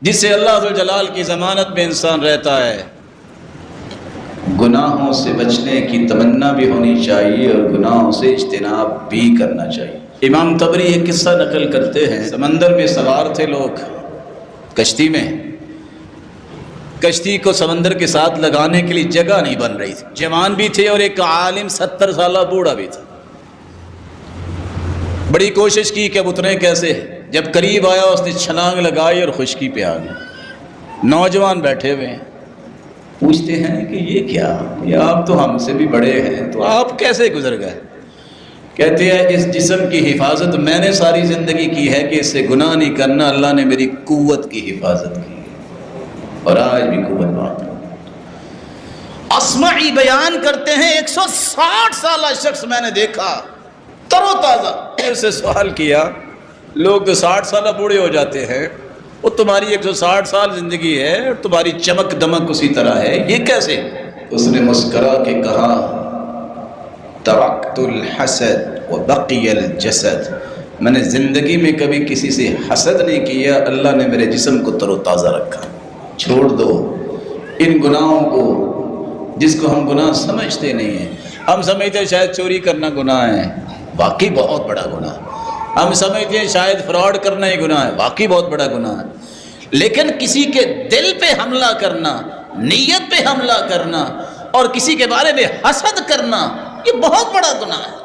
جس سے اللہ ذو الجلال کی ضمانت میں انسان رہتا ہے۔ گناہوں سے بچنے کی تمنا بھی ہونی چاہیے اور گناہوں سے اجتناب بھی کرنا چاہیے۔ امام طبری ایک قصہ نقل کرتے ہیں، سمندر میں سوار تھے لوگ کشتی میں، کشتی کو سمندر کے ساتھ لگانے کے لیے جگہ نہیں بن رہی تھی، جوان بھی تھے اور ایک عالم 70 سالہ بوڑھا بھی تھا۔ بڑی کوشش کی کہ اب اتریں کیسے، جب قریب آیا اس نے چھلانگ لگائی اور خشکی پہ آ گیا۔ نوجوان بیٹھے ہوئے ہیں، پوچھتے ہیں کہ یہ کیا، یہ آپ تو ہم سے بھی بڑے ہیں، تو آپ کیسے گزر گئے؟ کہتے ہیں اس جسم کی حفاظت میں نے ساری زندگی کی ہے کہ اس سے گناہ نہیں کرنا، اللہ نے میری قوت کی حفاظت کی اور آج بھی قوت بات۔ اصمعی بیان کرتے ہیں 160 سالہ شخص میں نے دیکھا، تر و تازہ۔ پھر سے سوال کیا، لوگ تو 60 سالہ بوڑھے ہو جاتے ہیں، وہ تمہاری 160 سال زندگی ہے اور تمہاری چمک دمک اسی طرح ہے، یہ کیسے؟ اس نے مسکرا کے کہا، ترکت الحسد وبقی الجسد، میں نے زندگی میں کبھی کسی سے حسد نہیں کیا، اللہ نے میرے جسم کو تر و تازہ رکھا۔ چھوڑ دو ان گناہوں کو جس کو ہم گناہ سمجھتے نہیں ہیں۔ ہم سمجھتے ہیں شاید چوری کرنا گناہ ہے، واقعی بہت بڑا گناہ ہے۔ ہم سمجھتے ہیں شاید فراڈ کرنا ہی گناہ ہے، واقعی بہت بڑا گناہ ہے۔ لیکن کسی کے دل پہ حملہ کرنا، نیت پہ حملہ کرنا اور کسی کے بارے میں حسد کرنا، یہ بہت بڑا گناہ ہے۔